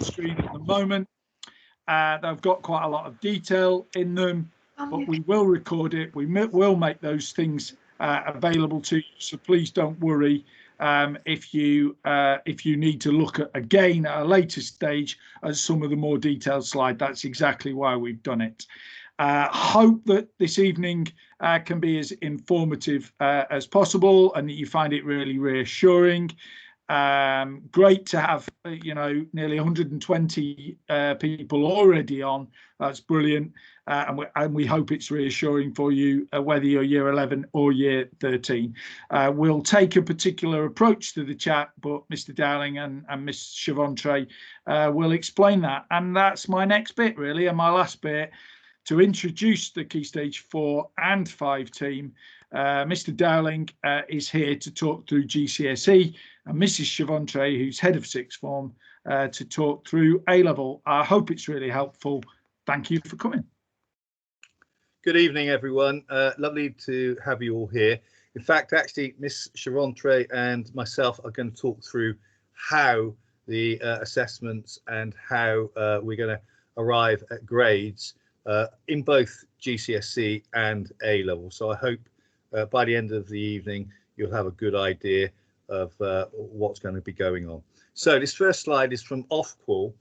screen at the moment. They've got quite a lot of detail in them, but we will record it. We will make those things available to you, so please don't worry if you need to look at again at a later stage at some of the more detailed slides. That's exactly why we've done it. Hope that this evening can be as informative as possible and that you find it really reassuring. Great to have nearly 120 people already on. That's brilliant, and we hope it's reassuring for you whether you're year 11 or year 13. We'll take a particular approach to the chat, but Mr. Dowling and Miss Chavontre will explain that, and that's my next bit really, and my last bit, to introduce the Key Stage 4 and 5 team. Mr. Dowling is here to talk through GCSE, and Mrs. Chavontre, who's head of sixth form, to talk through A-level. I hope it's really helpful. Thank you for coming. Good evening, everyone. Lovely to have you all here. In fact, actually, Miss Chavontre and myself are going to talk through how the assessments and how we're going to arrive at grades in both GCSE and A-level. So I hope by the end of the evening, you'll have a good idea of what's going to be going on. So this first slide is from Ofqual,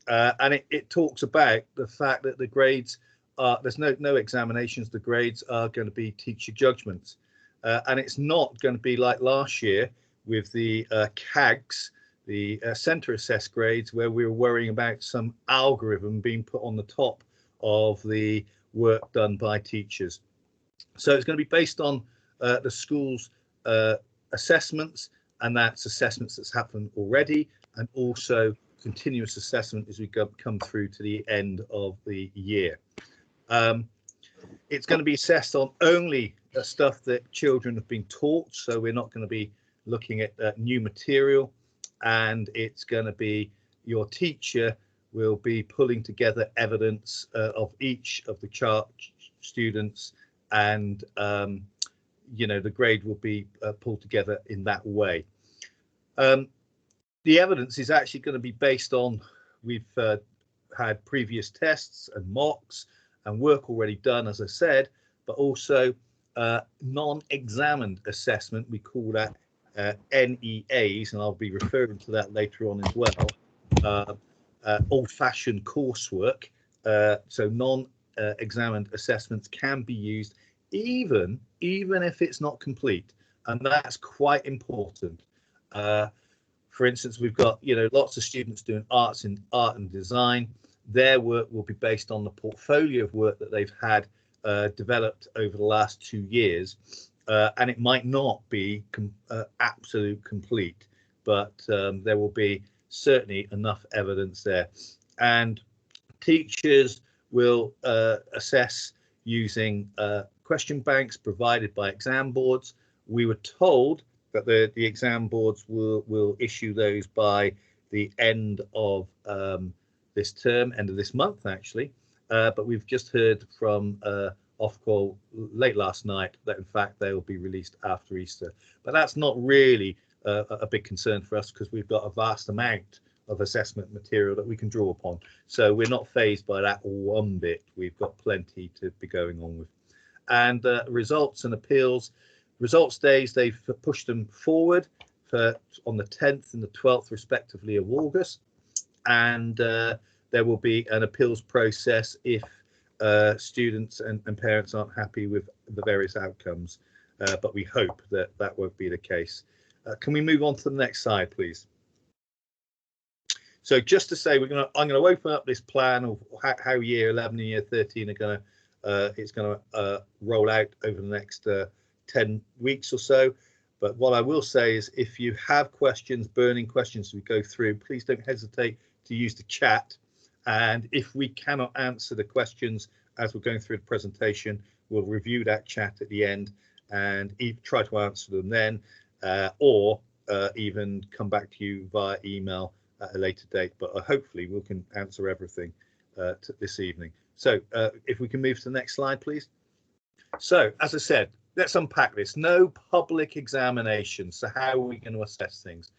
and it talks about the fact that the grades are, there's no examinations, the grades are going to be teacher judgments. And it's not going to be like last year with the CAGs, the centre assessed grades, where we were worrying about some algorithm being put on the top of the work done by teachers. So it's going to be based on the school's assessments, and that's assessments that's happened already, and also continuous assessment as we come through to the end of the year. It's going to be assessed on only stuff that children have been taught, so we're not going to be looking at new material, and it's going to be your teacher will be pulling together evidence of each of the students, and the grade will be pulled together in that way. The evidence is actually going to be based on, we've had previous tests and mocks and work already done, as I said, but also non-examined assessment. We call that NEAs, and I'll be referring to that later on as well. Old-fashioned coursework, so non-examined assessments can be used even if it's not complete, and that's quite important. For instance, we've got lots of students doing art and design. Their work will be based on the portfolio of work that they've had developed over the last 2 years, and it might not be absolute complete, but there will be certainly enough evidence there. And teachers will assess using question banks provided by exam boards. We were told that the exam boards will issue those by the end of this term, end of this month actually, but we've just heard from Ofqual late last night that in fact they will be released after Easter. But that's not really a big concern for us, because we've got a vast amount of assessment material that we can draw upon, so we're not phased by that one bit. We've got plenty to be going on with. And results and appeals, results days, they've pushed them forward on the 10th and the 12th respectively of August, and there will be an appeals process if students and parents aren't happy with the various outcomes, but we hope that that won't be the case. Can we move on to the next slide, please? So just to say, I'm going to open up this plan of how year 11 and year 13 are going to roll out over the next 10 weeks or so. But what I will say is, if you have questions, burning questions as we go through, please don't hesitate to use the chat. And if we cannot answer the questions as we're going through the presentation, we'll review that chat at the end and try to answer them then, or even come back to you via email at a later date. But hopefully we can answer everything this evening. So if we can move to the next slide, please. So as I said, let's unpack this. No public examinations. So how are we going to assess things?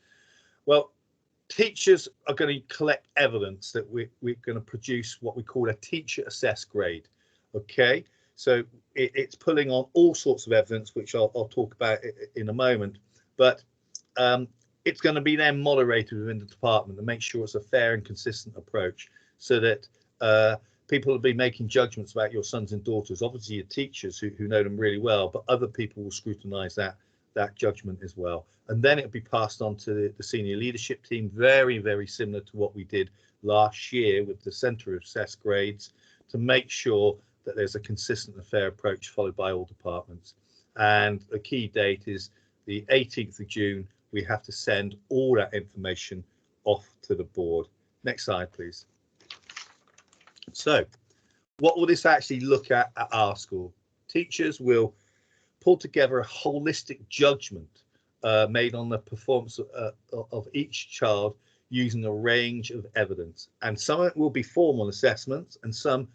Well, teachers are going to collect evidence that we're going to produce what we call a teacher assessed grade. Okay, so it's pulling on all sorts of evidence, which I'll talk about in a moment, but it's going to be then moderated within the department to make sure it's a fair and consistent approach, so that people will be making judgments about your sons and daughters. Obviously your teachers who know them really well, but other people will scrutinize that judgment as well. And then it'll be passed on to the senior leadership team, very, very similar to what we did last year with the Centre of Assessed Grades, to make sure that there's a consistent and fair approach followed by all departments. And the key date is the 18th of June. We have to send all that information off to the board. Next slide, please. So what will this actually look at our school? Teachers will pull together a holistic judgment made on the performance of each child using a range of evidence. And some of it will be formal assessments and some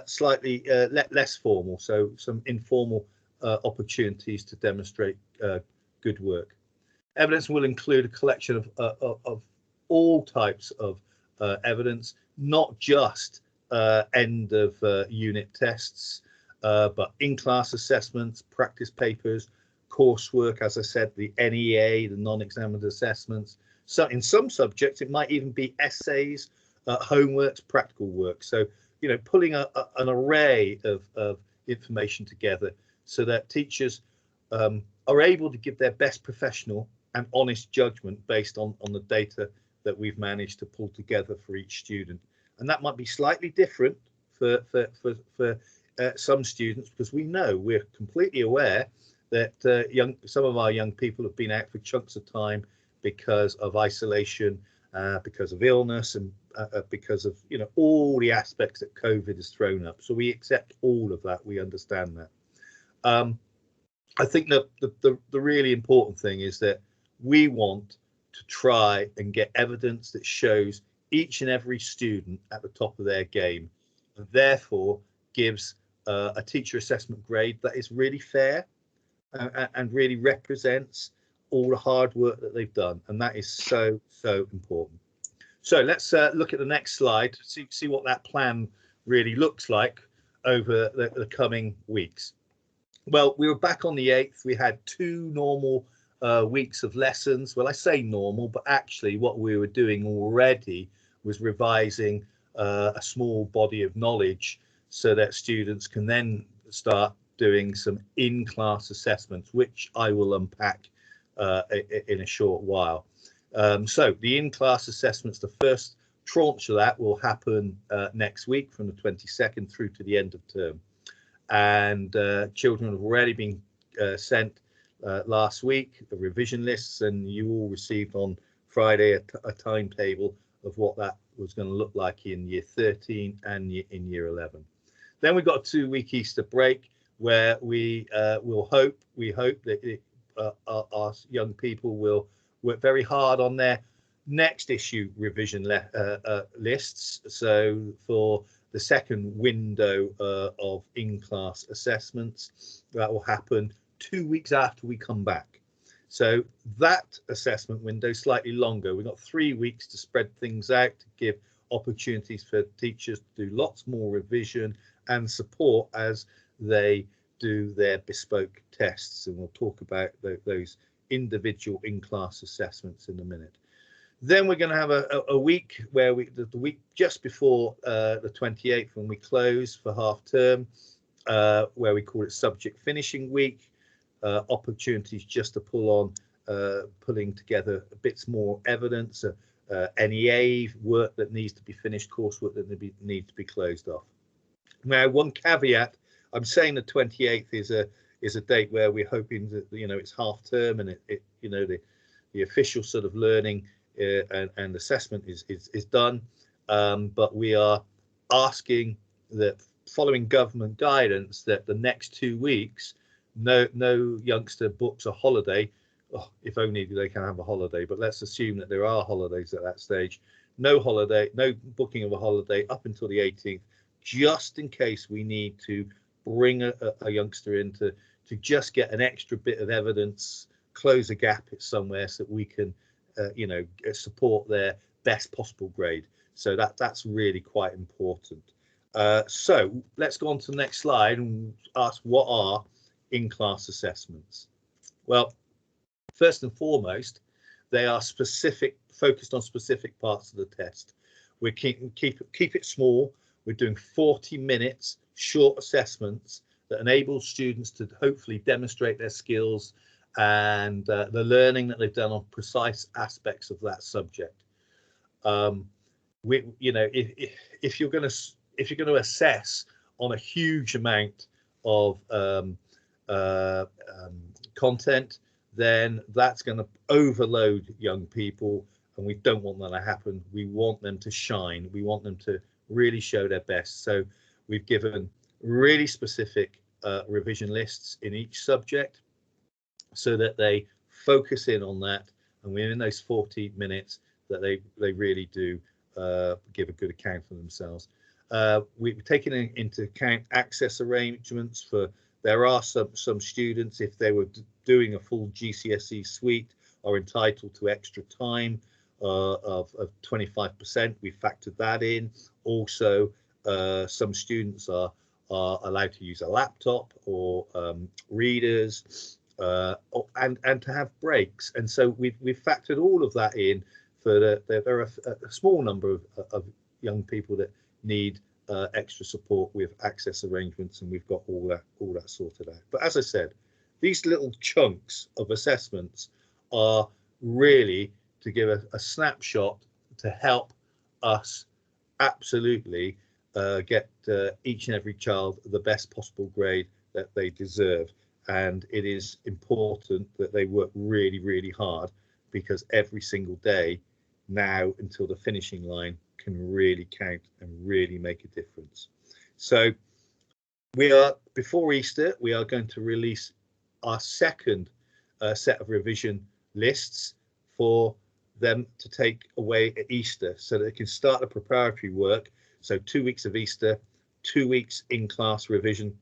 slightly less formal, so some informal opportunities to demonstrate good work. Evidence will include a collection of all types of evidence, not just end of unit tests, but in-class assessments, practice papers, coursework, as I said, the NEA, the non-examined assessments. So in some subjects, it might even be essays, homeworks, practical work. So, you know, pulling an array of information together so that teachers are able to give their best professional and honest judgment based on the data that we've managed to pull together for each student. And that might be slightly different for some students, because we're completely aware that some of our young people have been out for chunks of time because of isolation, because of illness, and because of, you know, all the aspects that COVID has thrown up. So we accept all of that. We understand that. I think that the really important thing is that we want to try and get evidence that shows each and every student at the top of their game, and therefore gives a teacher assessment grade that is really fair and really represents all the hard work that they've done. And that is so important. So let's look at the next slide to see what that plan really looks like over the coming weeks. Well, we were back on the 8th. We had 2 normal weeks of lessons. Well, I say normal, but actually what we were doing already was revising a small body of knowledge so that students can then start doing some in-class assessments, which I will unpack in a short while. So the in-class assessments, the first tranche of that will happen next week from the 22nd through to the end of term. And children have already been sent last week the revision lists, and you all received on Friday a timetable of what that was going to look like in year 13 and in year 11. Then we've got a 2-week Easter break where we hope that our young people will work very hard on their next issue revision lists. So for the second window of in-class assessments, that will happen 2 weeks after we come back. So that assessment window is slightly longer. We've got 3 weeks to spread things out, to give opportunities for teachers to do lots more revision and support as they do their bespoke tests. And we'll talk about those individual in-class assessments in a minute. Then we're going to have a week where the week just before the 28th, when we close for half term, where we call it subject finishing week, opportunities just to pull on, pulling together bits more evidence, NEA work that needs to be finished, coursework that needs to be closed off. Now, one caveat, I'm saying the 28th is a date where we're hoping that, you know, it's half term and it you know, the official sort of learning and assessment is done, but we are asking that, following government guidance, that the next 2 weeks no youngster books a holiday. Oh, if only they can have a holiday, but let's assume that there are holidays at that stage. No holiday, no booking of a holiday up until the 18th, just in case we need to bring a youngster in to just get an extra bit of evidence, close a gap somewhere, so that we can support their best possible grade. So that's really quite important. So let's go on to the next slide and ask, what are in-class assessments? Well, first and foremost, they are focused on specific parts of the test. We keep it small. We're doing 40 minutes short assessments that enable students to hopefully demonstrate their skills and the learning that they've done on precise aspects of that subject. If you're going to assess on a huge amount of content, then that's going to overload young people, and we don't want that to happen. We want them to shine. We want them to really show their best. So we've given really specific revision lists in each subject so that they focus in on that, and within those 40 minutes that they really do give a good account for themselves. We've taken into account access arrangements for, there are some students, if they were doing a full GCSE suite, are entitled to extra time of 25%. We factored that in. Also, some students are allowed to use a laptop or readers and to have breaks. And so we've factored all of that in for there are a small number of young people that need extra support with access arrangements, and we've got all that sorted out. But as I said, these little chunks of assessments are really to give a snapshot to help us absolutely get each and every child the best possible grade that they deserve. And it is important that they work really, really hard, because every single day now until the finishing line can really count and really make a difference. So before Easter, we are going to release our second set of revision lists for them to take away at Easter, so that they can start the preparatory work. So 2 weeks of Easter, 2 weeks in class revision,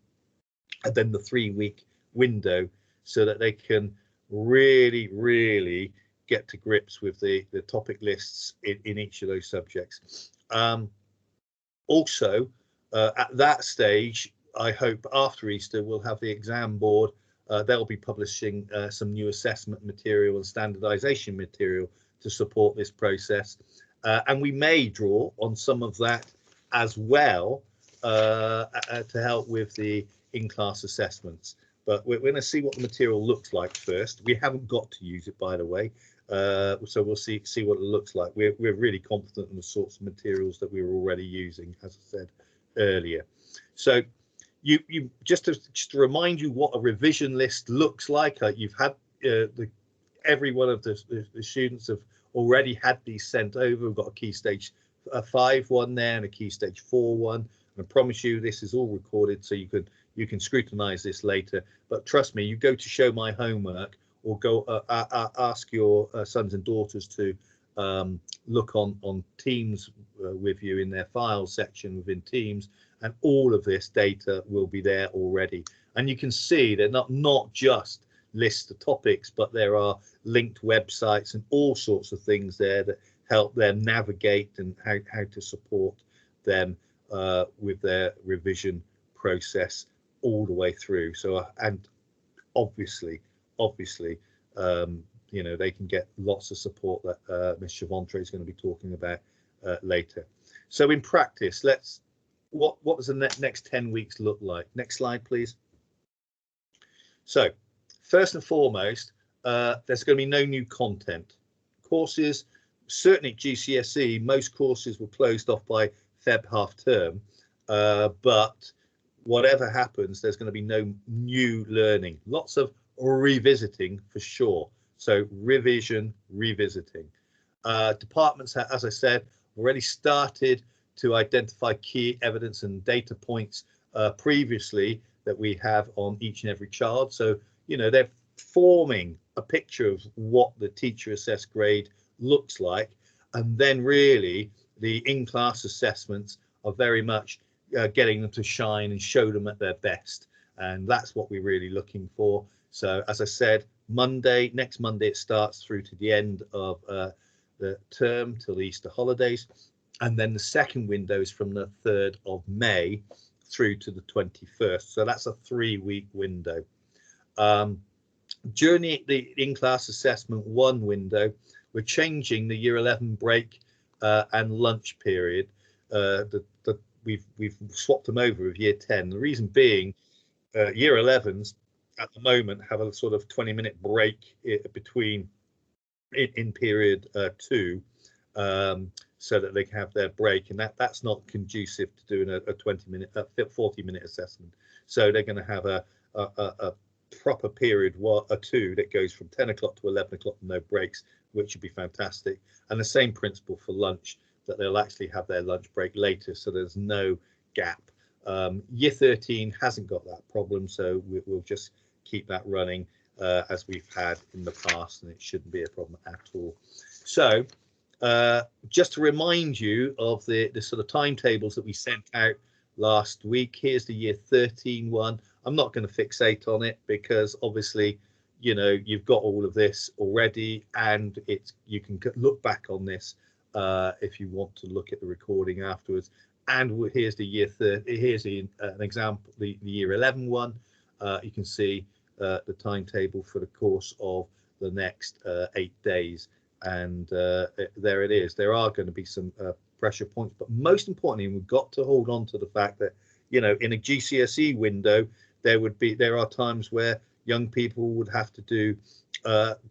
and then the 3-week window, so that they can really, really get to grips with the topic lists in each of those subjects. Also, at that stage, I hope after Easter, we'll have the exam board. They'll be publishing some new assessment material and standardization material to support this process. And we may draw on some of that as well to help with the in-class assessments. But we're going to see what the material looks like first. We haven't got to use it, by the way. So we'll see what it looks like. We're really confident in the sorts of materials that we were already using, as I said earlier. So you just to remind you what a revision list looks like. You've had every one of the students have already had these sent over. We've got a key stage 5 one there and a key stage 4 one. And I promise you, this is all recorded, so you can scrutinize this later. But trust me, you go to show my homework, or go ask your sons and daughters to look on Teams with you in their files section within Teams, and all of this data will be there already. And you can see they're not just lists of topics, but there are linked websites and all sorts of things there that help them navigate and how to support them with their revision process all the way through. So and obviously they can get lots of support that Ms. Chavontre is going to be talking about later. So in practice, what does the next 10 weeks look like? Next slide, please. So first and foremost, there's going to be no new content. Courses, certainly at GCSE, most courses were closed off by Feb half term, but whatever happens, there's going to be no new learning. Lots of revisiting for sure. So revision, revisiting. Departments, as I said, already started to identify key evidence and data points previously that we have on each and every child. So, they're forming a picture of what the teacher assessed grade looks like. And then really the in-class assessments are very much getting them to shine and show them at their best. And that's what we're really looking for. So as I said, Next Monday it starts through to the end of the term till the Easter holidays, and then the second window is from the 3rd of May through to the 21st. So that's a 3-week window. During the in-class assessment 1 window, we're changing the Year 11 break and lunch period. We've swapped them over with Year 10. The reason being, Year 11s at the moment have a sort of 20-minute break between in period 2, so that they can have their break, and that's not conducive to doing a 40-minute assessment. So they're going to have a proper period 2 that goes from 10 o'clock to 11 o'clock with no breaks, which would be fantastic. And the same principle for lunch, that they'll actually have their lunch break later, so there's no gap. Year 13 hasn't got that problem, so we'll just keep that running as we've had in the past, and it shouldn't be a problem at all. So just to remind you of the sort of timetables that we sent out last week, here's the Year 13 one. I'm not going to fixate on it because obviously, you know, you've got all of this already, and you can look back on this if you want to look at the recording afterwards. And here's the Year 30. Here's an example, the Year 11 one. You can see the timetable for the course of the next 8 days, and there it is. There are going to be some pressure points, but most importantly, we've got to hold on to the fact that, you know, in a GCSE window, there are times where young people would have to do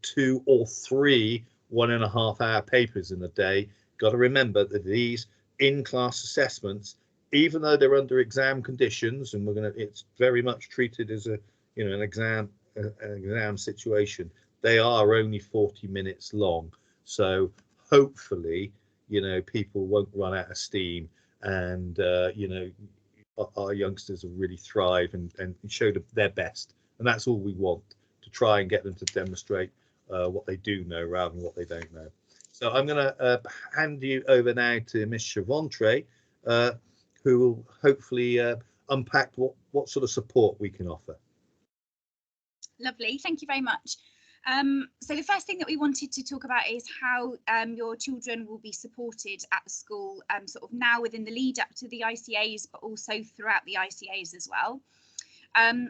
2 or 3 1.5-hour papers in a day. Got to remember that these in-class assessments, even though they're under exam conditions, and it's very much treated as an exam situation, they are only 40 minutes long. So hopefully, you know, people won't run out of steam, and you know, our youngsters will really thrive and show their best. And that's all we want, to try and get them to demonstrate what they do know rather than what they don't know. So I'm going to hand you over now to Miss Chavontre, who will hopefully unpack what sort of support we can offer. Lovely, thank you very much. So the first thing that we wanted to talk about is how your children will be supported at the school, sort of now within the lead up to the ICAs, but also throughout the ICAs as well.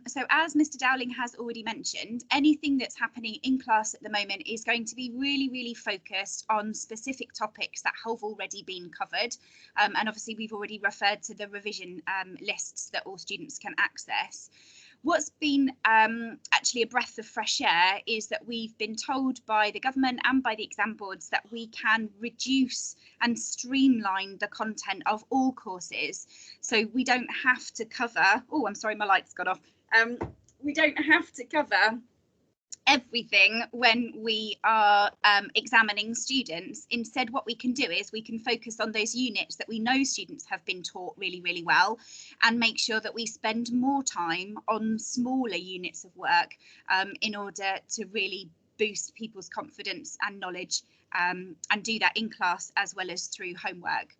So as Mr. Dowling has already mentioned, anything that's happening in class at the moment is going to be really, really focused on specific topics that have already been covered. And obviously we've already referred to the revision lists that all students can access. What's been actually a breath of fresh air is that we've been told by the government and by the exam boards that we can reduce and streamline the content of all courses. So we don't have to cover, oh, I'm sorry, my light's gone off. We don't have to cover everything when we are examining students. Instead, what we can do is we can focus on those units that we know students have been taught really, really well, and make sure that we spend more time on smaller units of work in order to really boost people's confidence and knowledge, and do that in class as well as through homework.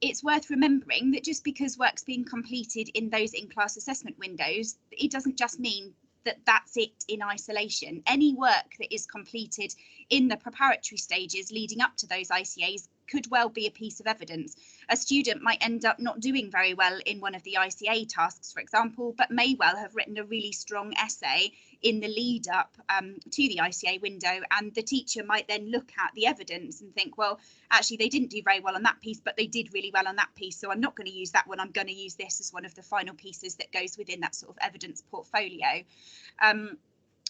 It's worth remembering that just because work's being completed in those in-class assessment windows, it doesn't just mean that that's it in isolation. Any work that is completed in the preparatory stages leading up to those ICAs could well be a piece of evidence. A student might end up not doing very well in one of the ICA tasks, for example, but may well have written a really strong essay in the lead up to the ICA window, and the teacher might then look at the evidence and think, well, actually they didn't do very well on that piece, but they did really well on that piece, so I'm not going to use that one, I'm going to use this as one of the final pieces that goes within that sort of evidence portfolio.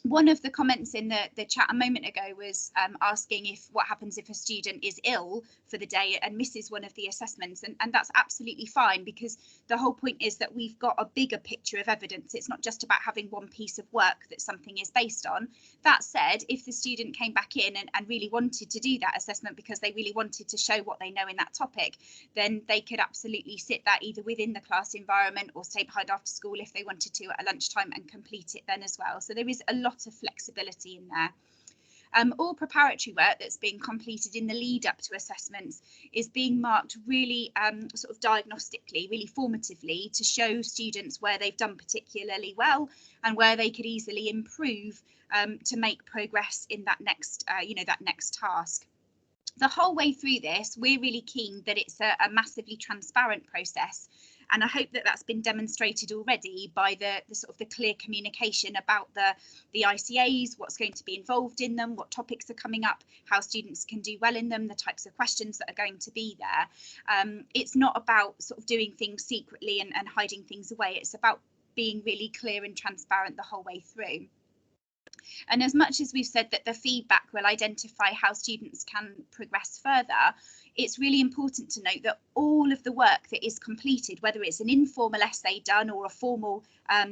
One of the comments in the chat a moment ago was asking what happens if a student is ill for the day and misses one of the assessments, and that's absolutely fine, because the whole point is that we've got a bigger picture of evidence. It's not just about having one piece of work that something is based on. That said, if the student came back in and really wanted to do that assessment because they really wanted to show what they know in that topic, then they could absolutely sit that either within the class environment or stay behind after school if they wanted to at a lunchtime and complete it then as well. So there is a lot of flexibility in there. All preparatory work that's being completed in the lead up to assessments is being marked really sort of diagnostically, really formatively, to show students where they've done particularly well and where they could easily improve to make progress in that next, that next task. The whole way through this, we're really keen that it's a massively transparent process. And I hope that that's been demonstrated already by the sort of the clear communication about the ICAs, what's going to be involved in them, what topics are coming up, how students can do well in them, the types of questions that are going to be there. It's not about sort of doing things secretly and hiding things away. It's about being really clear and transparent the whole way through. And as much as we've said that the feedback will identify how students can progress further, it's really important to note that all of the work that is completed, whether it's an informal essay done or a formal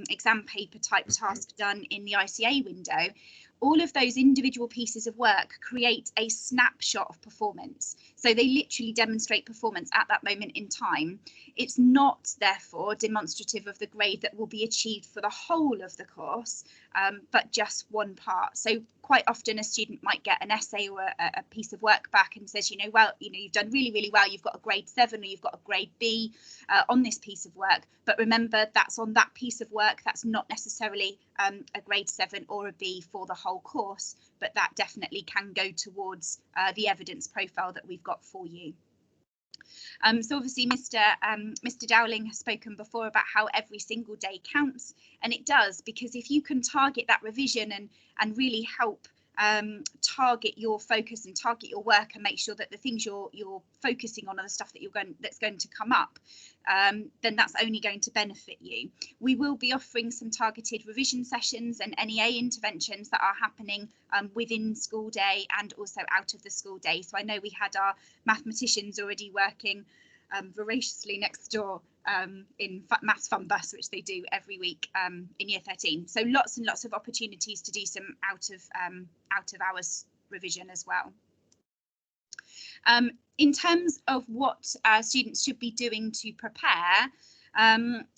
exam paper type task done in the ICA window, all of those individual pieces of work create a snapshot of performance. So they literally demonstrate performance at that moment in time. It's not, therefore, demonstrative of the grade that will be achieved for the whole of the course, but just one part. So quite often a student might get an essay or a piece of work back and says, well, you've done really, really well. You've got a grade 7 or you've got a grade B on this piece of work. But remember, that's on that piece of work. That's not necessarily a grade 7 or a B for the whole course, but that definitely can go towards the evidence profile that we've got for you. So obviously Mr. Dowling has spoken before about how every single day counts, and it does, because if you can target that revision and really help target your focus and target your work and make sure that the things you're focusing on are the stuff that that's going to come up, then that's only going to benefit you. We will be offering some targeted revision sessions and NEA interventions that are happening within school day and also out of the school day. So I know we had our mathematicians already working voraciously next door in Maths Fun Bus, which they do every week in Year 13. So lots and lots of opportunities to do some out of hours revision as well. In terms of what students should be doing to prepare,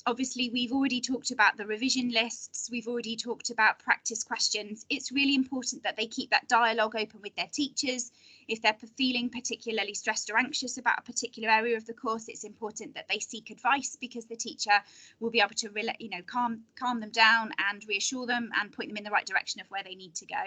obviously we've already talked about the revision lists, we've already talked about practice questions. It's really important that they keep that dialogue open with their teachers. If they're feeling particularly stressed or anxious about a particular area of the course, it's important that they seek advice, because the teacher will be able to calm them down and reassure them and point them in the right direction of where they need to go.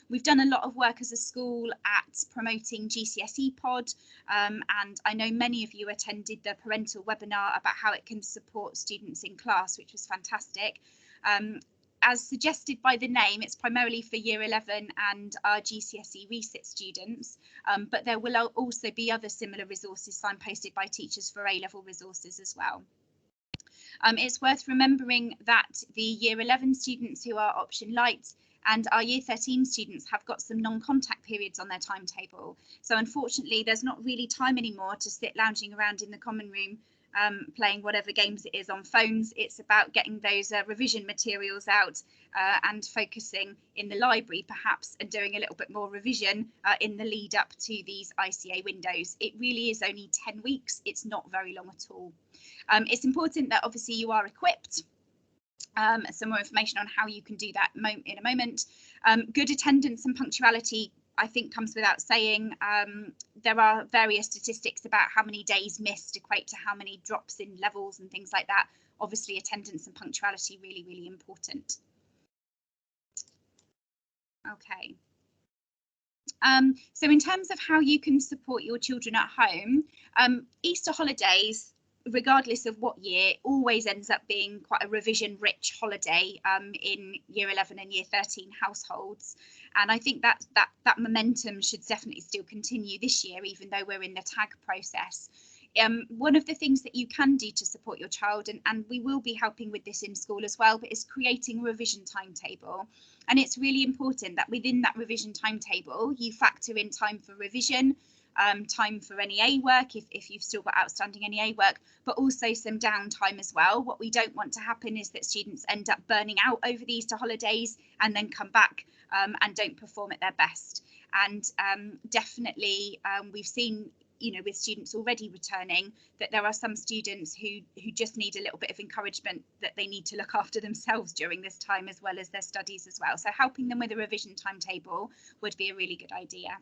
We've done a lot of work as a school at promoting GCSE Pod, and I know many of you attended the parental webinar about how it can support students in class, which was fantastic. As suggested by the name, it's primarily for Year 11 and our GCSE resit students, but there will also be other similar resources signposted by teachers for A-level resources as well. It's worth remembering that the Year 11 students who are option light and our Year 13 students have got some non-contact periods on their timetable. So unfortunately, there's not really time anymore to sit lounging around in the common room playing whatever games it is on phones. It's about getting those revision materials out and focusing in the library perhaps, and doing a little bit more revision in the lead up to these ICA windows. It really is only 10 weeks. It's not very long at all. It's important that obviously you are equipped. Some more information on how you can do that in a moment. Good attendance and punctuality, I think, comes without saying. There are various statistics about how many days missed equate to how many drops in levels and things like that. Obviously, attendance and punctuality really, really important. Okay. So in terms of how you can support your children at home, Easter holidays, regardless of what year, always ends up being quite a revision-rich holiday in Year 11 and Year 13 households. And I think that momentum should definitely still continue this year, even though we're in the tag process. One of the things that you can do to support your child, and we will be helping with this in school as well, but is creating a revision timetable. And it's really important that within that revision timetable, you factor in time for revision, time for NEA work if you've still got outstanding NEA work, but also some downtime as well. What we don't want to happen is that students end up burning out over the Easter holidays and then come back and don't perform at their best. And definitely we've seen you know, with students already returning, that there are some students who just need a little bit of encouragement, that they need to look after themselves during this time as well as their studies as well. So helping them with a revision timetable would be a really good idea.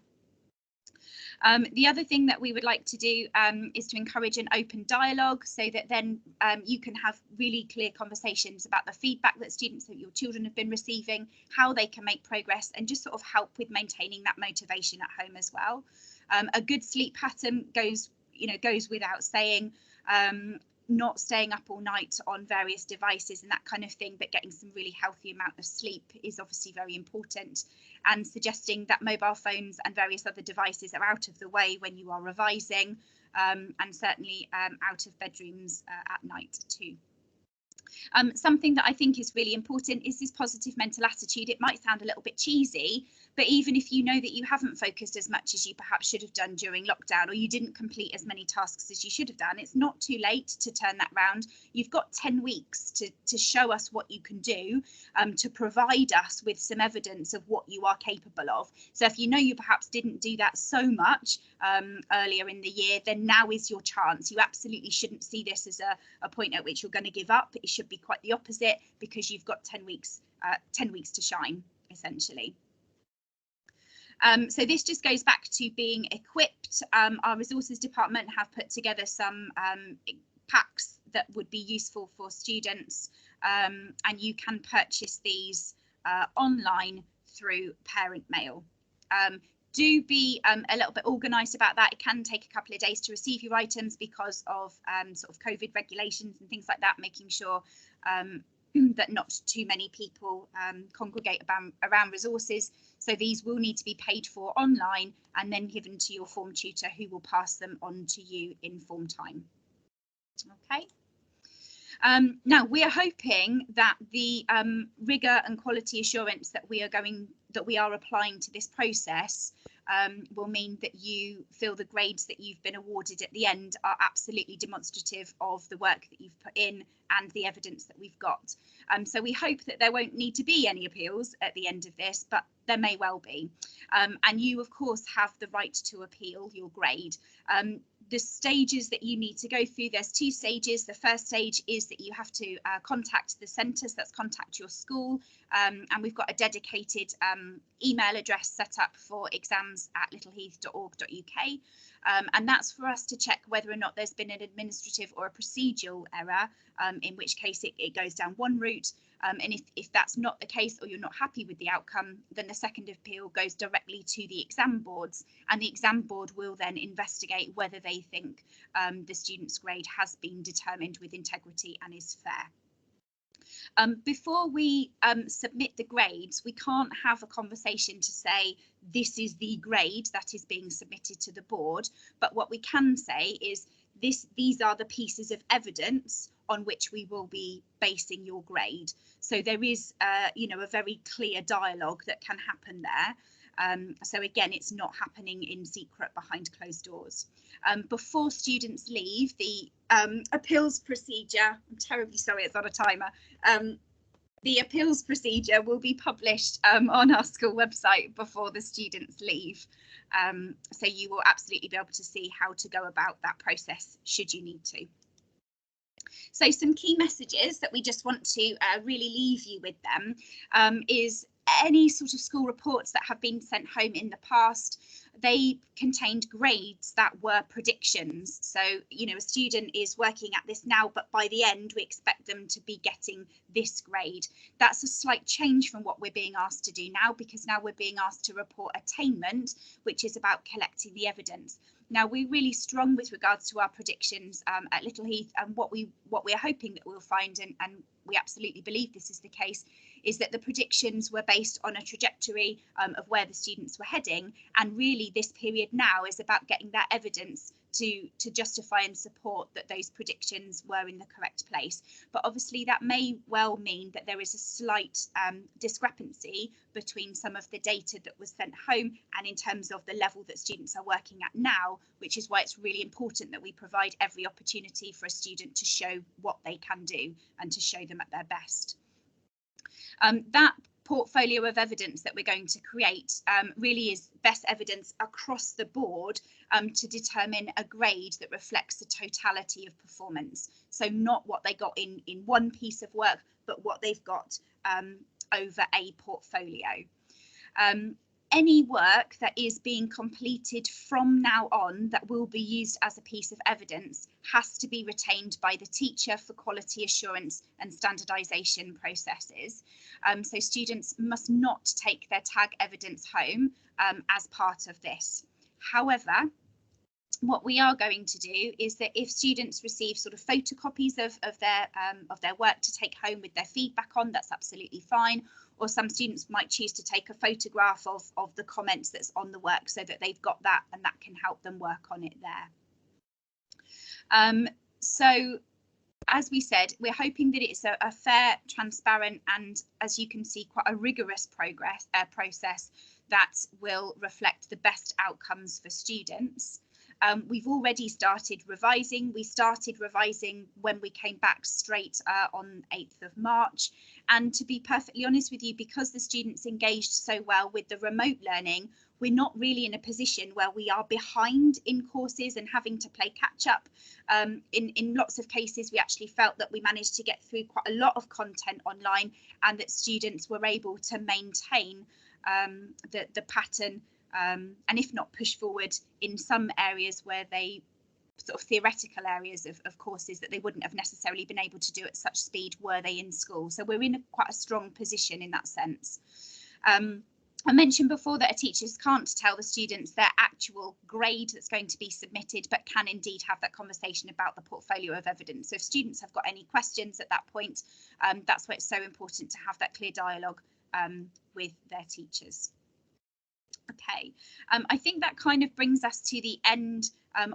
The other thing that we would like to do is to encourage an open dialogue, so that then you can have really clear conversations about the feedback that students, that your children have been receiving, how they can make progress, and just sort of help with maintaining that motivation at home as well. A good sleep pattern goes without saying. Not staying up all night on various devices and that kind of thing, but getting some really healthy amount of sleep is obviously very important, and suggesting that mobile phones and various other devices are out of the way when you are revising, and certainly out of bedrooms at night too. Something that I think is really important is this positive mental attitude. It might sound a little bit cheesy, but even if you know that you haven't focused as much as you perhaps should have done during lockdown, or you didn't complete as many tasks as you should have done, it's not too late to turn that round. You've got 10 weeks to show us what you can do, to provide us with some evidence of what you are capable of. So if you know you perhaps didn't do that so much earlier in the year, then now is your chance. You absolutely shouldn't see this as a point at which you're going to give up. It should be quite the opposite, because you've got 10 weeks to shine, essentially. So this just goes back to being equipped. Our resources department have put together some packs that would be useful for students, and you can purchase these online through parent mail. Do be a little bit organised about that. It can take a couple of days to receive your items because of sort of COVID regulations and things like that, making sure that not too many people congregate around resources. So these will need to be paid for online and then given to your form tutor, who will pass them on to you in form time. Okay. Now we are hoping that the rigour and quality assurance that we are applying to this process will mean that you feel the grades that you've been awarded at the end are absolutely demonstrative of the work that you've put in and the evidence that we've got. So we hope that there won't need to be any appeals at the end of this, but there may well be. And you, of course, have the right to appeal your grade. The stages that you need to go through, there's 2 stages. The first stage is that you have to contact the centre, so that's contact your school, and we've got a dedicated email address set up for exams@littleheath.org.uk, and that's for us to check whether or not there's been an administrative or a procedural error, in which case it goes down one route. And if that's not the case, or you're not happy with the outcome, then the second appeal goes directly to the exam boards, and the exam board will then investigate whether they think the student's grade has been determined with integrity and is fair. Before we submit the grades, we can't have a conversation to say this is the grade that is being submitted to the board, but what we can say is these are the pieces of evidence on which we will be basing your grade. So there is a very clear dialogue that can happen there. So again, it's not happening in secret behind closed doors. Before students leave, the appeals procedure, I'm terribly sorry it's on a timer, the appeals procedure will be published on our school website before the students leave. So you will absolutely be able to see how to go about that process should you need to. So some key messages that we just want to really leave you with them is any sort of school reports that have been sent home in the past, they contained grades that were predictions. So, a student is working at this now, but by the end we expect them to be getting this grade. That's a slight change from what we're being asked to do now, because now we're being asked to report attainment, which is about collecting the evidence. Now, we're really strong with regards to our predictions at Little Heath, and what we are hoping that we'll find, and we absolutely believe this is the case, is that the predictions were based on a trajectory of where the students were heading, and really this period now is about getting that evidence to justify and support that those predictions were in the correct place. But obviously that may well mean that there is a slight discrepancy between some of the data that was sent home and in terms of the level that students are working at now, which is why it's really important that we provide every opportunity for a student to show what they can do and to show them at their best. That portfolio of evidence that we're going to create really is best evidence across the board to determine a grade that reflects the totality of performance. So not what they got in one piece of work, but what they've got over a portfolio. Any work that is being completed from now on that will be used as a piece of evidence has to be retained by the teacher for quality assurance and standardisation processes. So students must not take their tag evidence home as part of this. However, what we are going to do is that if students receive sort of photocopies of their work to take home with their feedback on, that's absolutely fine. Or some students might choose to take a photograph of the comments that's on the work so that they've got that and that can help them work on it there. So as we said, we're hoping that it's a fair, transparent and, as you can see, quite a rigorous process that will reflect the best outcomes for students. We've already started revising. We started revising when we came back straight on 8th of March. And to be perfectly honest with you, because the students engaged so well with the remote learning, we're not really in a position where we are behind in courses and having to play catch up. In lots of cases, we actually felt that we managed to get through quite a lot of content online and that students were able to maintain the pattern and if not push forward in some areas where they sort of theoretical areas of courses that they wouldn't have necessarily been able to do at such speed were they in school. So we're in quite a strong position in that sense. I mentioned before that teachers can't tell the students their actual grade that's going to be submitted, but can indeed have that conversation about the portfolio of evidence. So if students have got any questions at that point, that's why it's so important to have that clear dialogue with their teachers. Okay, I think that kind of brings us to the end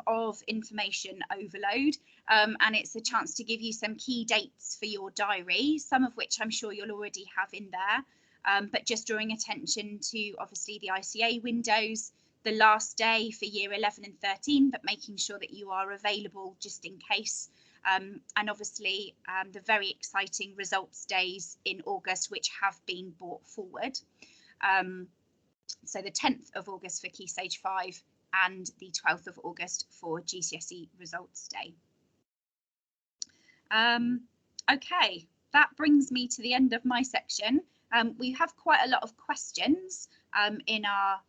of information overload, and it's a chance to give you some key dates for your diary, some of which I'm sure you'll already have in there, but just drawing attention to obviously the ICA windows, the last day for year 11 and 13, but making sure that you are available just in case, and obviously the very exciting results days in August, which have been brought forward. So the 10th of August for Key Stage 5 and the 12th of August for GCSE Results Day. Okay, that brings me to the end of my section. We have quite a lot of questions in our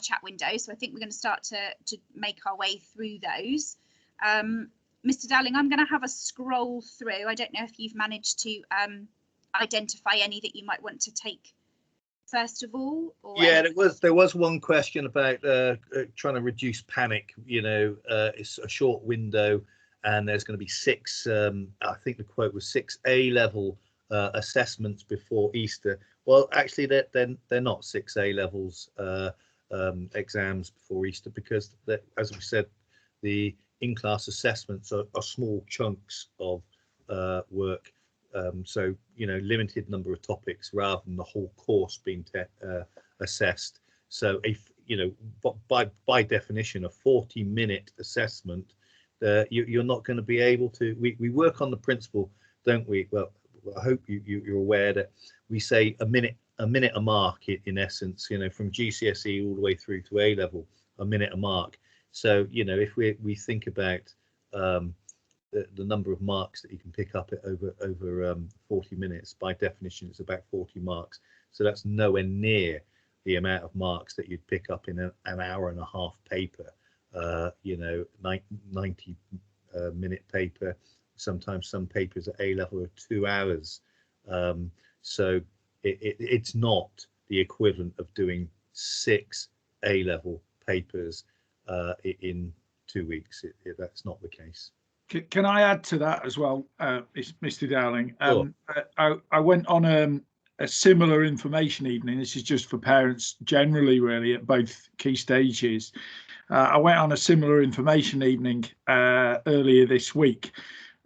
chat window, so I think we're going to start to make our way through those. Mr. Dowling, I'm going to have a scroll through. I don't know if you've managed to identify any that you might want to take first of all. Or yeah, there was one question about trying to reduce panic. You know, it's a short window and there's going to be 6, I think the quote was 6 A-level assessments before Easter. Well, actually they're not 6 A-levels exams before Easter, because as we said, the in-class assessments are small chunks of work. So, you know, limited number of topics rather than the whole course being assessed. So, if you know, by definition, a 40-minute assessment, you're not going to be able to. We work on the principle, don't we? Well, I hope you're aware that we say a minute a mark in essence. You know, from GCSE all the way through to A level, a minute a mark. So, you know, if we think about the number of marks that you can pick up over 40 minutes, by definition, it's about 40 marks. So that's nowhere near the amount of marks that you'd pick up in an hour and a half paper, you know, 90 minute paper. Sometimes some papers at A level are 2 hours. So it's not the equivalent of doing 6 A level papers in 2 weeks. That's not the case. Can I add to that as well, Mr. Dowling? Sure. I went on a similar information evening. This is just for parents generally, really, at both key stages. I went on a similar information evening earlier this week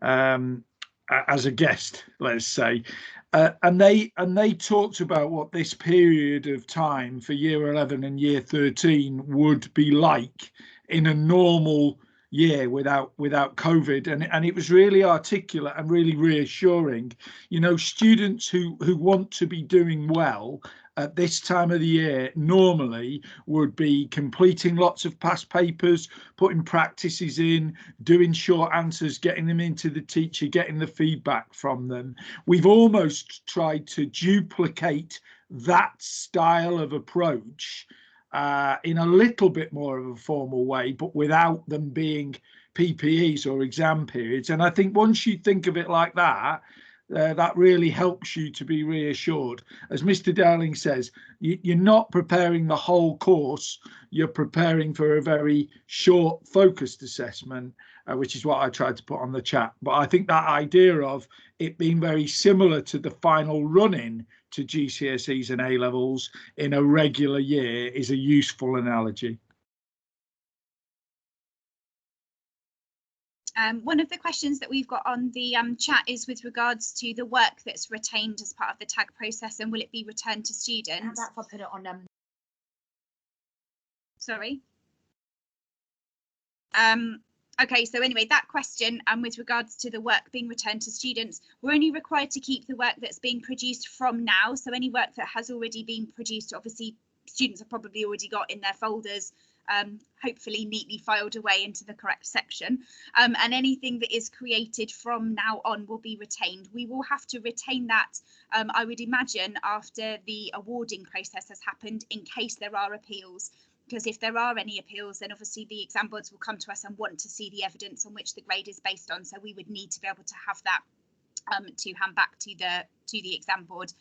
as a guest, let's say, and they talked about what this period of time for year 11 and year 13 would be like in a normal year without COVID, and it was really articulate and really reassuring. You know, students who want to be doing well at this time of the year normally would be completing lots of past papers, putting practices in, doing short answers, getting them into the teacher, getting the feedback from them. We've almost tried to duplicate that style of approach in a little bit more of a formal way, but without them being PPEs or exam periods. And I think once you think of it like that, that really helps you to be reassured. As Mr. Dowling says, you're not preparing the whole course, you're preparing for a very short, focused assessment, which is what I tried to put on the chat. But I think that idea of it being very similar to the final run-in to GCSEs and A-levels in a regular year is a useful analogy. One of the questions that we've got on the chat is with regards to the work that's retained as part of the tag process, and will it be returned to students? How about if I put it on Sorry. Okay, so anyway, that question with regards to the work being returned to students, we're only required to keep the work that's being produced from now. So any work that has already been produced, obviously students have probably already got in their folders, hopefully neatly filed away into the correct section, and anything that is created from now on will be retained. We will have to retain that, I would imagine, after the awarding process has happened, in case there are appeals. Because if there are any appeals, then obviously the exam boards will come to us and want to see the evidence on which the grade is based on. So we would need to be able to have that to hand back to the exam board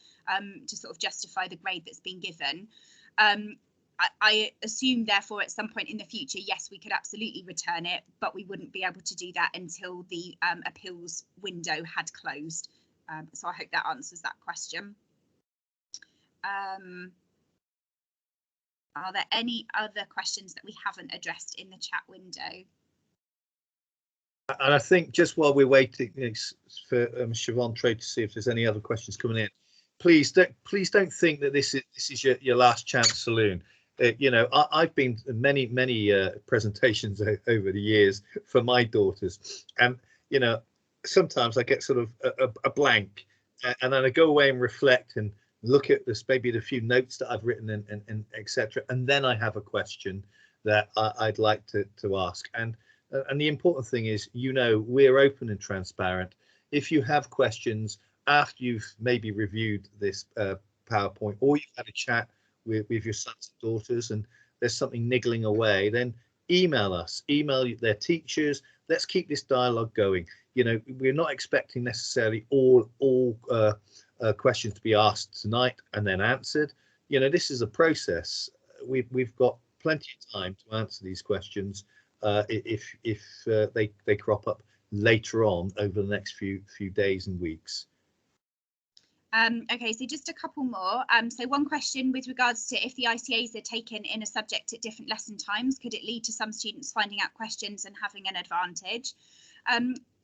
to sort of justify the grade that's been given. I assume, therefore, at some point in the future, yes, we could absolutely return it, but we wouldn't be able to do that until the appeals window had closed. So I hope that answers that question. Are there any other questions that we haven't addressed in the chat window? And I think just while we're waiting for Siobhan Trade to see if there's any other questions coming in, please don't think that this is your last chance saloon. You know, I've been to many presentations over the years for my daughters, and you know, sometimes I get sort of a blank, and then I go away and reflect and look at this, maybe the few notes that I've written and etc. And then I have a question that I'd like to ask. And the important thing is, you know, we're open and transparent. If you have questions after you've maybe reviewed this PowerPoint, or you've had a chat with your sons and daughters and there's something niggling away, then email us, email their teachers. Let's keep this dialogue going. You know, we're not expecting necessarily all questions to be asked tonight and then answered. You know, this is a process. We've got plenty of time to answer these questions if they crop up later on over the next few days and weeks. Okay, so just a couple more. So one question with regards to if the ICAs are taken in a subject at different lesson times, could it lead to some students finding out questions and having an advantage?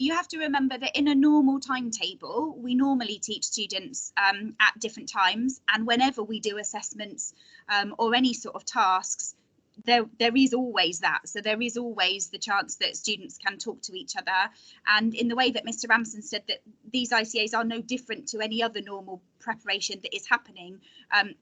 You have to remember that in a normal timetable, we normally teach students at different times, and whenever we do assessments or any sort of tasks, there is always that. So there is always the chance that students can talk to each other. And in the way that Mr. Ramson said that these ICAs are no different to any other normal preparation that is happening,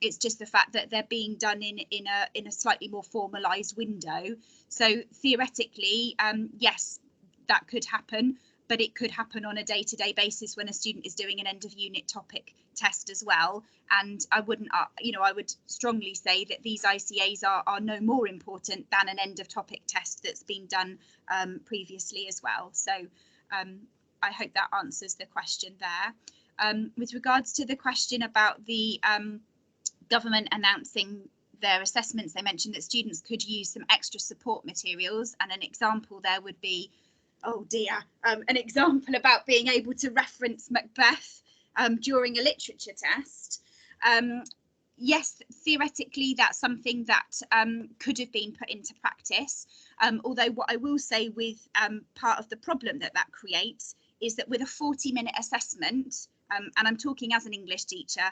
it's just the fact that they're being done in a slightly more formalised window. So theoretically, yes, that could happen, but it could happen on a day-to-day basis when a student is doing an end of unit topic test as well. And I wouldn't, I would strongly say that these ICAs are no more important than an end of topic test that's been done previously as well. So I hope that answers the question there. With regards to the question about the government announcing their assessments, they mentioned that students could use some extra support materials, and an example there would be, oh dear, an example about being able to reference Macbeth during a literature test. Yes, theoretically, that's something that could have been put into practice. Although what I will say with part of the problem that creates is that with a 40-minute assessment, and I'm talking as an English teacher,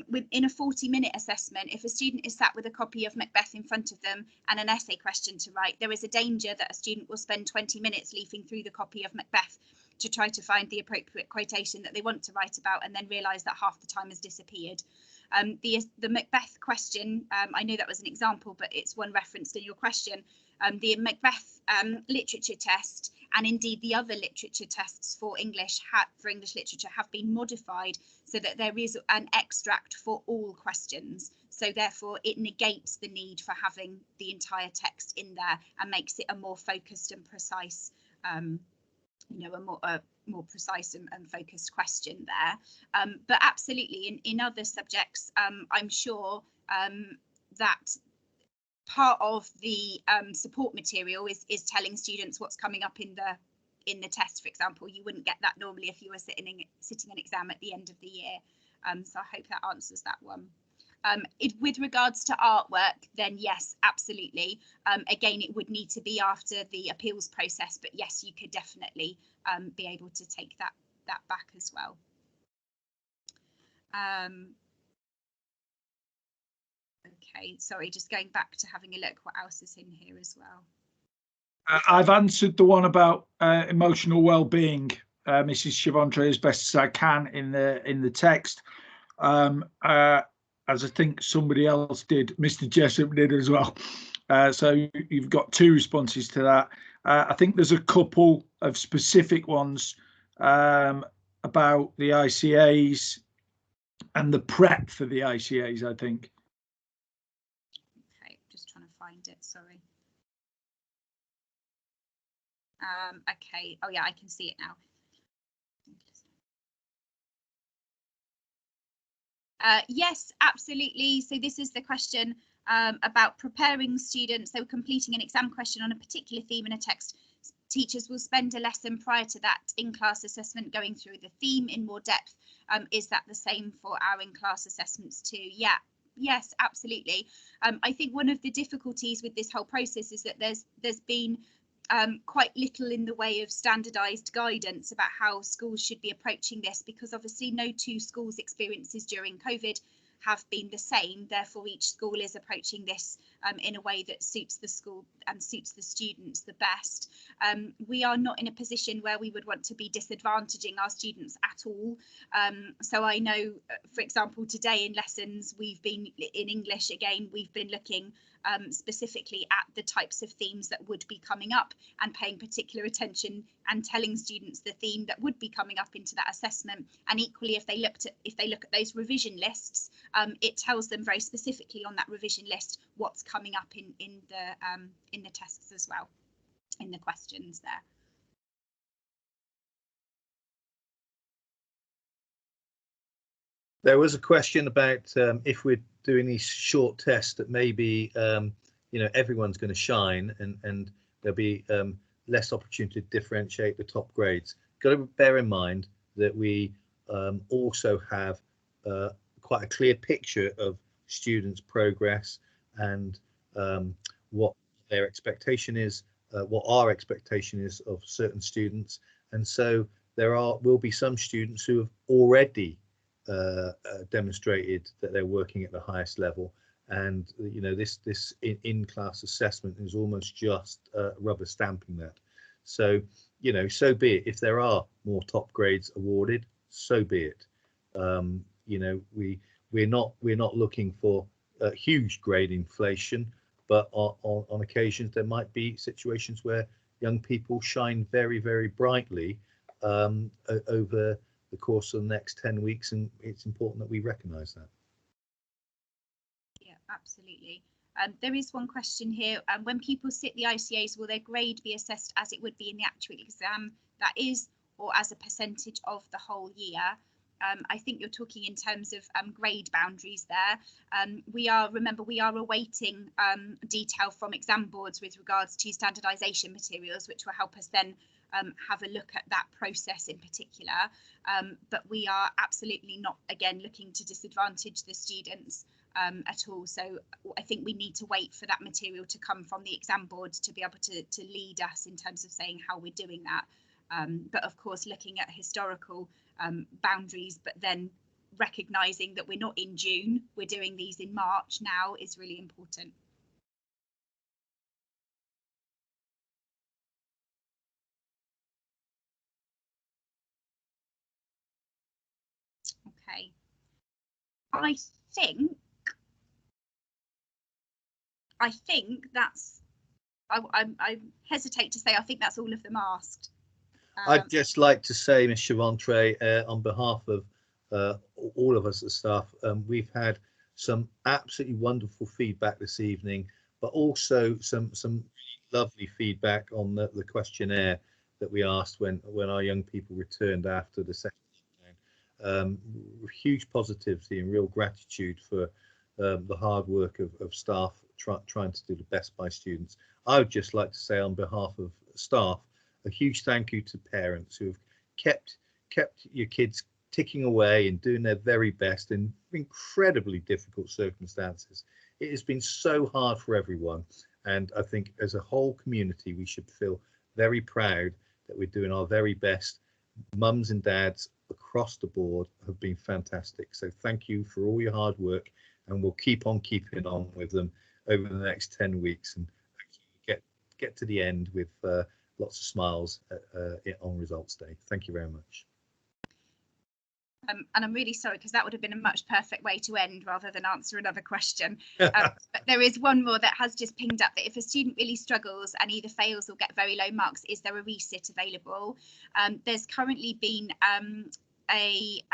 within a 40-minute assessment, if a student is sat with a copy of Macbeth in front of them and an essay question to write, there is a danger that a student will spend 20 minutes leafing through the copy of Macbeth to try to find the appropriate quotation that they want to write about, and then realise that half the time has disappeared. The Macbeth question, I know that was an example, but it's one referenced in your question. The Macbeth literature test, and indeed the other literature tests for English literature, have been modified so that there is an extract for all questions. So therefore it negates the need for having the entire text in there and makes it a more focused and precise, a more precise and focused question there. But absolutely, in other subjects, I'm sure that part of the support material is telling students what's coming up in the test. For example, you wouldn't get that normally if you were sitting an exam at the end of the year. So I hope that answers that one. With regards to artwork, then yes, absolutely. Again, it would need to be after the appeals process, but yes, you could definitely be able to take that back as well. Okay, sorry, just going back to having a look what else is in here as well. I've answered the one about emotional well-being, Mrs. Chavontre, as best as I can in the text. As I think somebody else did, Mr. Jessup did as well. So you've got two responses to that. I think there's a couple of specific ones about the ICAs and the prep for the ICAs, I think. Okay, just trying to find it, sorry. Okay, oh yeah, I can see it now. Yes, absolutely. So this is the question about preparing students. So completing an exam question on a particular theme in a text. Teachers will spend a lesson prior to that in-class assessment going through the theme in more depth. Is that the same for our in-class assessments too? Yeah. Yes, absolutely. I think one of the difficulties with this whole process is that there's been quite little in the way of standardised guidance about how schools should be approaching this, because obviously no two schools' experiences during COVID have been the same. Therefore, each school is approaching this in a way that suits the school and suits the students the best. We are not in a position where we would want to be disadvantaging our students at all. So I know, for example, today in lessons, we've been in English again, we've been looking specifically at the types of themes that would be coming up and paying particular attention and telling students the theme that would be coming up into that assessment. And equally, if they look at those revision lists, it tells them very specifically on that revision list what's coming up in the tests as well, in the questions there. There was a question about if we're doing these short tests that maybe everyone's going to shine and there'll be less opportunity to differentiate the top grades. Got to bear in mind that we also have quite a clear picture of students' progress and what their expectation is, what our expectation is of certain students, and so there will be some students who have already demonstrated that they're working at the highest level, and this in-class assessment is almost just rubber stamping that. So so be it. If there are more top grades awarded, so be it. We're not looking for huge grade inflation, but on occasions there might be situations where young people shine very, very brightly over the course of the next 10 weeks, and it's important that we recognise that. Yeah, absolutely. There is one question here. When people sit the ICAs, will their grade be assessed as it would be in the actual exam that is, or as a percentage of the whole year? I think you're talking in terms of grade boundaries there. We are awaiting detail from exam boards with regards to standardisation materials, which will help us then have a look at that process in particular. But we are absolutely not, again, looking to disadvantage the students at all. So I think we need to wait for that material to come from the exam board to be able to lead us in terms of saying how we're doing that. But of course, looking at historical boundaries, but then recognising that we're not in June, we're doing these in March now is really important. Okay, I think that's, I hesitate to say I think that's all of them asked. I'd just like to say, Ms. Chavantre, on behalf of all of us as staff, we've had some absolutely wonderful feedback this evening, but also some lovely feedback on the questionnaire that we asked when our young people returned after the second lockdown. Huge positivity and real gratitude for the hard work of staff trying to do the best by students. I would just like to say on behalf of staff, a huge thank you to parents who have kept your kids ticking away and doing their very best in incredibly difficult circumstances. It has been so hard for everyone, and I think as a whole community we should feel very proud that we're doing our very best. Mums and dads across the board have been fantastic, so thank you for all your hard work, and we'll keep on keeping on with them over the next 10 weeks and get to the end with lots of smiles on results day. Thank you very much. And I'm really sorry, because that would have been a much perfect way to end rather than answer another question. But there is one more that has just pinged up, that if a student really struggles and either fails or get very low marks, is there a resit available? There's currently been a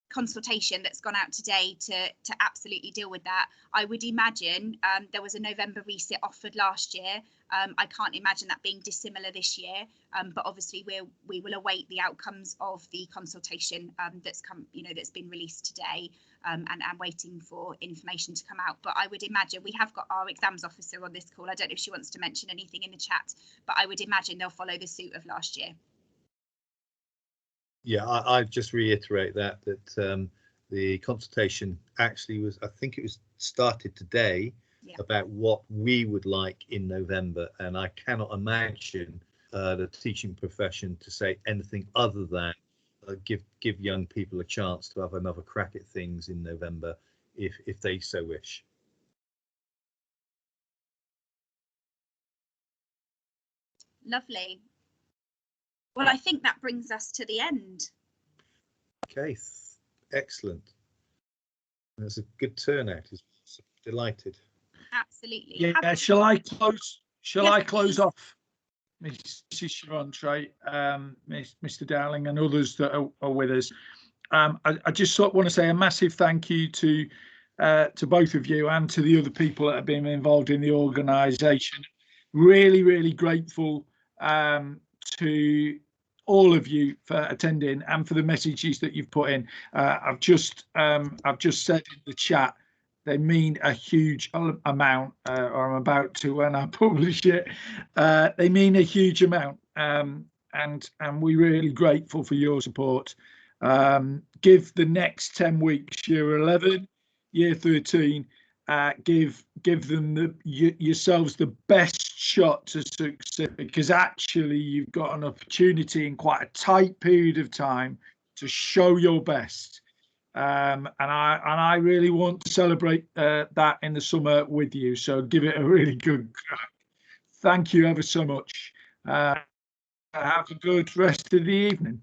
consultation that's gone out today to absolutely deal with that. I would imagine there was a November resit offered last year. I can't imagine that being dissimilar this year, but obviously we will await the outcomes of the consultation that's been released today, and waiting for information to come out. But I would imagine, we have got our exams officer on this call. I don't know if she wants to mention anything in the chat, but I would imagine they'll follow the suit of last year. Yeah, I just reiterate that the consultation actually was, I think it was started today, yeah, about what we would like in November, and I cannot imagine the teaching profession to say anything other than give young people a chance to have another crack at things in November if they so wish. Lovely. Well, I think that brings us to the end. Okay, excellent. That's a good turnout. Delighted. Absolutely. Yeah. Shall I close? Shall Yes, I close please. off, Mrs. Chavantre, Mr. Dowling, and others that are with us? I just want to say a massive thank you to both of you and to the other people that have been involved in the organisation. Really, really grateful to all of you for attending and for the messages that you've put in. I've just said in the chat, they mean a huge amount, or I'm about to when I publish it. They mean a huge amount, and we're really grateful for your support. Give the next 10 weeks, year 11, year 13, give them yourselves the best shot to succeed, because actually you've got an opportunity in quite a tight period of time to show your best. And I really want to celebrate that in the summer with you. So give it a really good crack. Thank you ever so much. Have a good rest of the evening.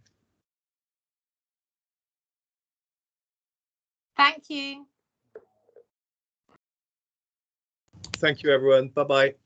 Thank you. Thank you, everyone. Bye-bye.